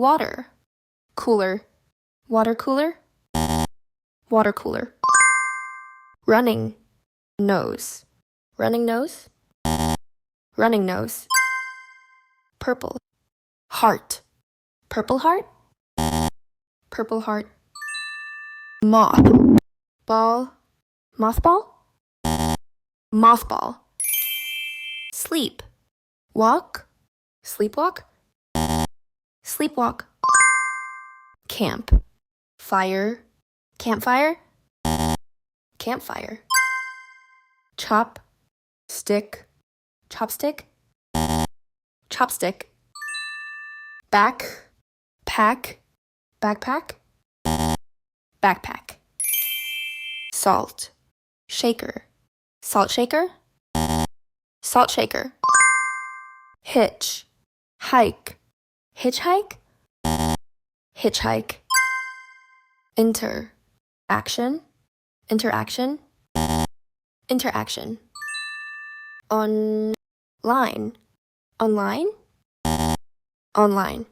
water, cooler, water cooler, water cooler. Running, nose, running nose, running nose. Purple, heart, purple heart, purple heart. Moth, ball, mothball, mothball. Sleep, walk, sleepwalk, sleepwalk. Camp, fire, campfire, campfire. Chop, stick, chopstick, chopstick. Back, pack, backpack, backpack. Salt, shaker, salt shaker, salt shaker. Hitch, hike, hitchhike, hitchhike. Inter, action, interaction, interaction. Online, online, online.